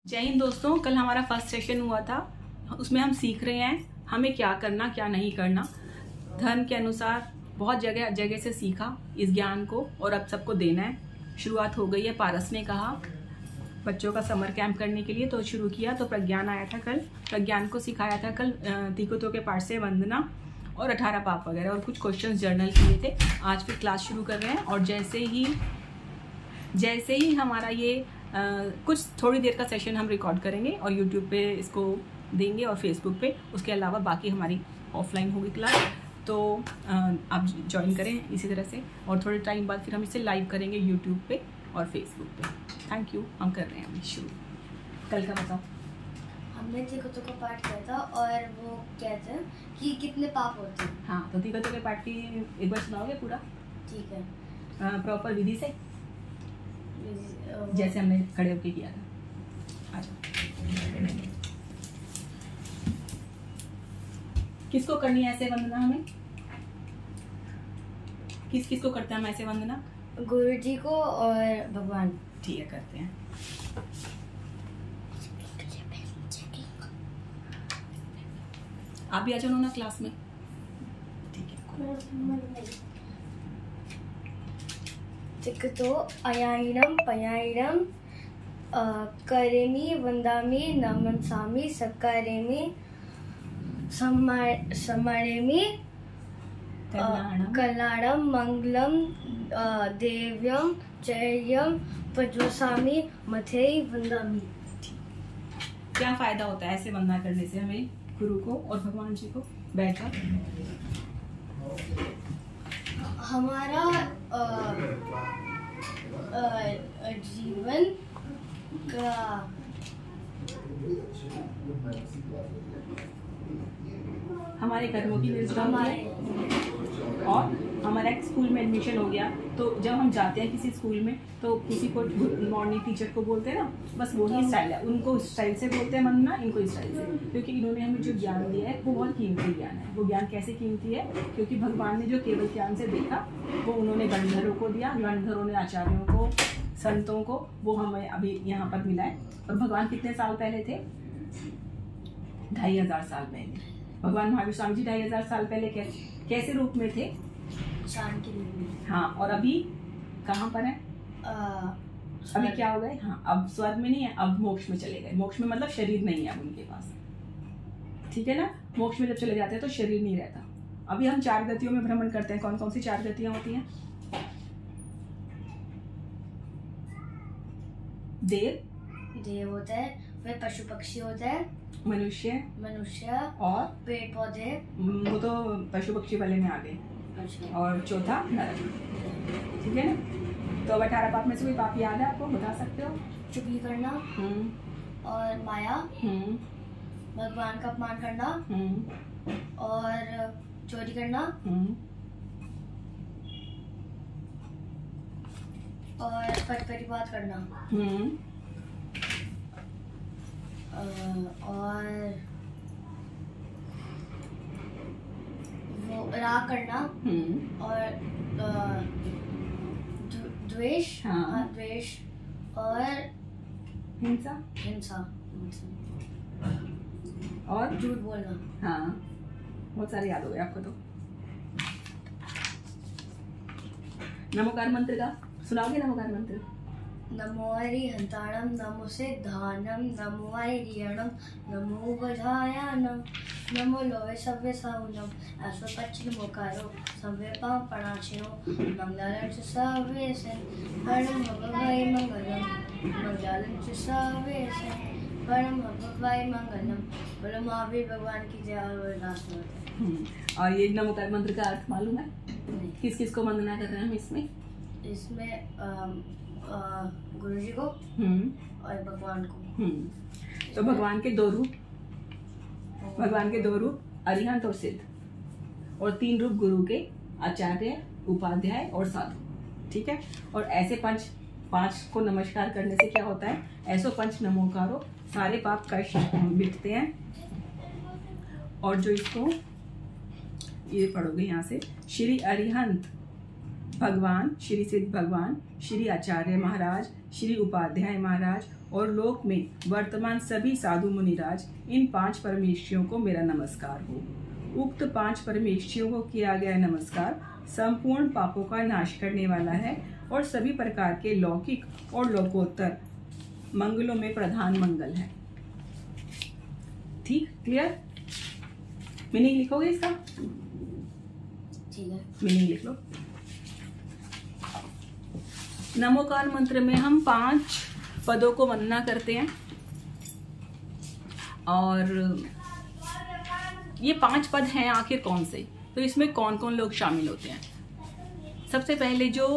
जय हिंद दोस्तों। कल हमारा फर्स्ट सेशन हुआ था, उसमें हम सीख रहे हैं हमें क्या करना क्या नहीं करना। धर्म के अनुसार बहुत जगह जगह से सीखा इस ज्ञान को और अब सबको देना है। शुरुआत हो गई है। पारस ने कहा बच्चों का समर कैंप करने के लिए तो शुरू किया। तो प्रज्ञान आया था कल, प्रज्ञान को सिखाया था कल तिकोतो के पाठ से वंदना और 18 पाप वगैरह और कुछ क्वेश्चंस जर्नल किए थे। आज फिर क्लास शुरू कर रहे हैं और जैसे ही हमारा ये कुछ थोड़ी देर का सेशन हम रिकॉर्ड करेंगे और यूट्यूब पे इसको देंगे और फेसबुक पे। उसके अलावा बाकी हमारी ऑफलाइन होगी क्लास, तो आप ज्वाइन करें इसी तरह से। और थोड़े टाइम बाद फिर हम इसे लाइव करेंगे यूट्यूब पे और फेसबुक पे। Thank you. हम कर रहे हैं अभी शुरू। कल का बताओ। हमने तिकोतो का पाठ किया था और वो कहते हैं कि कितने पाप होते हैं। हाँ, तो तिकोतो के पाठ की एक बार सुनाओगे पूरा? ठीक है। प्रॉपर विधि से, जैसे हमने खड़े होके किया था। अच्छा, किसको करनी है ऐसे वंदना? हमें किस को करते हैं हम ऐसे वंदना? गुरु जी को और भगवान। ठीक है, करते हैं। आप भी आ जाओ ना क्लास में। ठीक है। तिकोतो अयायिनम पयायिनम करेमि वंदामि नमनसामि सकारेमि समारेमि कल्याणम मंगलम देव्यम चैयम पज्वसामि मथेई वंदामि। क्या फायदा होता है ऐसे वंदना करने से हमें गुरु को और भगवान जी को? बैठकर हमारा जीवन का हमारे कर्मों की निर्जरा और हमारा एक स्कूल में एडमिशन हो गया। तो जब हम जाते हैं किसी स्कूल में तो किसी को गुड मॉर्निंग टीचर को बोलते हैं ना, बस वही स्टाइल है। उनको इस स्टाइल से बोलते हैं वंदना, इनको इस स्टाइल से, क्योंकि इन्होंने हमें जो ज्ञान दिया है वो बहुत कीमती ज्ञान है। वो ज्ञान कैसे कीमती है? क्योंकि भगवान ने जो केवल ज्ञान से देखा वो उन्होंने गंधर्वों को दिया, गंधर्वों ने आचार्यों को, संतों को, वो हमें अभी यहाँ पर मिला है। और भगवान कितने साल पहले थे? 2500 साल पहले। भगवान महावीर स्वामी जी 2500 साल पहले कैसे रूप में थे? शान के रूप में। हाँ, और अभी कहाँ पर है? अभी क्या हो गए? हाँ, अब स्वर्ग में नहीं है, अब मोक्ष में चले गए। मोक्ष में मतलब शरीर नहीं है अब उनके पास, ठीक है ना। मोक्ष में जब चले जाते हैं तो शरीर नहीं रहता। अभी हम 4 गतियों में भ्रमण करते हैं। कौन कौन सी 4 गतियां होती हैं? देव होता है, फिर पशु पक्षी होता है, मनुष्य और पेड़ पौधे। वो तो पशु पक्षी वाले में आ गए। अच्छा। और चौथा नरक, ठीक है ना। तो अब 18 पाप में से कोई पाप याद है आपको? बता सकते हो? चुगली करना और माया, भगवान का अपमान करना और चोरी करना और पक्षपात करना और वो राग करना और द्वेष। हाँ। द्वेष और हिंसा और झूठ बोलना। हाँ, बहुत सारे याद हो गए आपको। तो नमोकार मंत्र का सुनाओगे? नमोकार मंत्र। नमो हरिहंताणं नमो सिद्धाणं नमो हरिहरणं नमो बधायानं नमो लोहे सव्य साहुनं अश्वपच्चिनमोकारो सव्य पापणाशिनो मंगलालं च सवेशं परम भगवाय मंगलम मंगलालं च सवेशं परम भगवाय मंगलम। बोलो महावीर भगवान की जय। और लास्ट में और ये नमोकार मंत्र का अर्थ मालूम है? किस किस को वंदना कर रहे हैं हम इसमें? गुरु जी को और भगवान को। तो भगवान के 2 रूप, अरिहंत और सिद्ध, और 3 रूप गुरु के, आचार्य, उपाध्याय और साधु, ठीक है। और ऐसे 5 को नमस्कार करने से क्या होता है? ऐसो 5 नमोकारो, सारे पाप कष्ट मिटते हैं। और जो इसको ये पढ़ोगे यहाँ से, श्री अरिहंत भगवान, श्री सिद्ध भगवान, श्री आचार्य महाराज, श्री उपाध्याय महाराज और लोक में वर्तमान सभी साधु मुनिराज, इन 5 परमेश्वरियों को मेरा नमस्कार हो। उक्त 5 परमेश्वरियों को किया गया नमस्कार संपूर्ण पापों का नाश करने वाला है और सभी प्रकार के लौकिक और लोकोत्तर मंगलों में प्रधान मंगल है। ठीक, क्लियर? मीनिंग लिखोगे इसका? ठीक है, मीनिंग लिख लो। नमोकार मंत्र में हम 5 पदों को वंदना करते हैं और ये 5 पद हैं आखिर कौन से, तो इसमें कौन कौन लोग शामिल होते हैं। सबसे पहले जो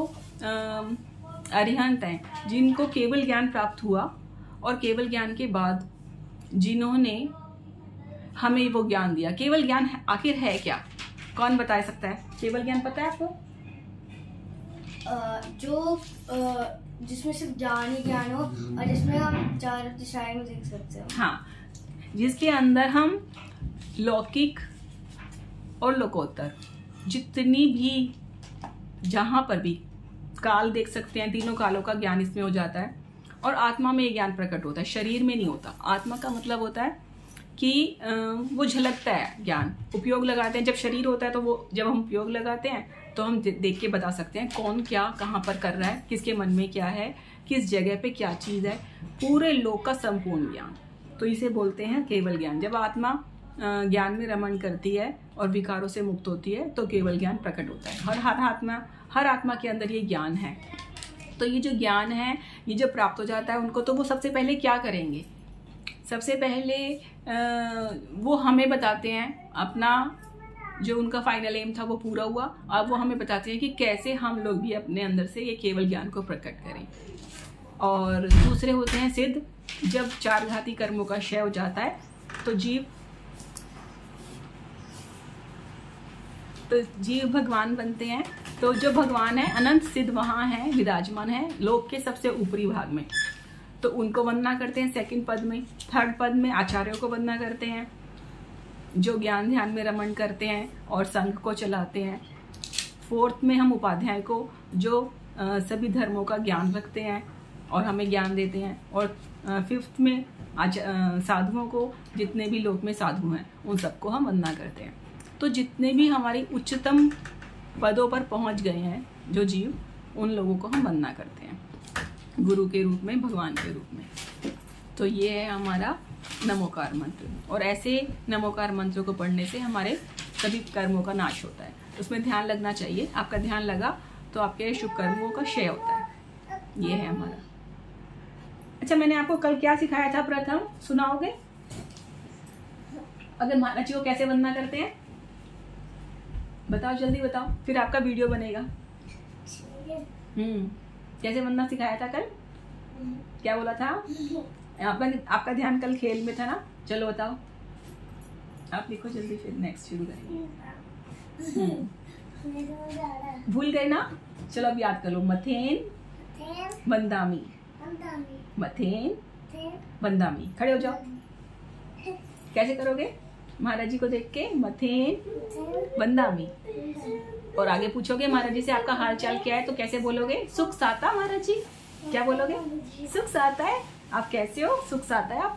अरिहंत हैं, जिनको केवल ज्ञान प्राप्त हुआ और केवल ज्ञान के बाद जिन्होंने हमें वो ज्ञान दिया। केवल ज्ञान आखिर है क्या, कौन बता सकता है? केवल ज्ञान पता है आपको? जिसमें सिर्फ ज्ञान ही ज्ञान हो और जिसमें हम 4 दिशाएं में देख सकते हो। हाँ, जिसके अंदर हम लौकिक और लोकोत्तर जितनी भी, जहां पर भी काल देख सकते हैं, तीनों कालों का ज्ञान इसमें हो जाता है। और आत्मा में ये ज्ञान प्रकट होता है, शरीर में नहीं होता। आत्मा का मतलब होता है कि वो झलकता है ज्ञान, उपयोग लगाते हैं। जब शरीर होता है तो वो, जब हम उपयोग लगाते हैं तो हम देख के बता सकते हैं कौन क्या कहाँ पर कर रहा है, किसके मन में क्या है, किस जगह पे क्या चीज़ है, पूरे लोक का संपूर्ण ज्ञान। तो इसे बोलते हैं केवल ज्ञान। जब आत्मा ज्ञान में रमण करती है और विकारों से मुक्त होती है तो केवल ज्ञान प्रकट होता है। हर आत्मा के अंदर ये ज्ञान है। तो ये जो ज्ञान है, ये जो प्राप्त हो जाता है उनको, तो वो सबसे पहले क्या करेंगे? सबसे पहले वो हमें बताते हैं अपना जो उनका फाइनल एम था वो पूरा हुआ। अब वो हमें बताते हैं कि कैसे हम लोग भी अपने अंदर से ये केवल ज्ञान को प्रकट करें। और दूसरे होते हैं सिद्ध। जब 4 घाती कर्मों का क्षय हो जाता है तो जीव भगवान बनते हैं। तो जो भगवान है अनंत सिद्ध वहाँ हैं, विराजमान है लोक के सबसे ऊपरी भाग में, तो उनको वंदना करते हैं 2nd पद में। 3rd पद में आचार्यों को वंदना करते हैं जो ज्ञान ध्यान में रमण करते हैं और संघ को चलाते हैं। 4th में हम उपाध्याय को, जो सभी धर्मों का ज्ञान रखते हैं और हमें ज्ञान देते हैं। और 5th में साधुओं को, जितने भी लोक में साधु हैं उन सबको हम वंदना करते हैं। तो जितने भी हमारी उच्चतम पदों पर पहुंच गए हैं जो जीव, उन लोगों को हम वंदना करते हैं गुरु के रूप में, भगवान के रूप में। तो ये है हमारा नमोकार मंत्र। और ऐसे नमोकार मंत्रों को पढ़ने से हमारे सभी कर्मों का नाश होता है। उसमें ध्यान लगना चाहिए। आपका ध्यान लगा तो आपके शुभ कर्मों का क्षय होता है। ये है हमारा। अच्छा, मैंने आपको कल क्या सिखाया था? प्रथम सुनाओगे? अगर महाराज जी को कैसे वंदना करते हैं बताओ, जल्दी बताओ, फिर आपका वीडियो बनेगा। कैसे वंदना सिखाया था कल? क्या बोला था? आपका ध्यान कल खेल में था ना? चलो बताओ, आप लिखो जल्दी, फिर नेक्स्ट शुरू करेंगे। भूल गए ना? चलो अब याद कर लो। मथेन बंदामी, मथेन बंदामी। खड़े हो जाओ। कैसे करोगे? महाराज जी को देख के मथेन बंदामी। और आगे पूछोगे महाराज जी से आपका हाल चाल क्या है, तो कैसे बोलोगे? सुख साता महाराज जी। क्या बोलोगे? सुख साता है। आप कैसे हो? सुख साता है आप।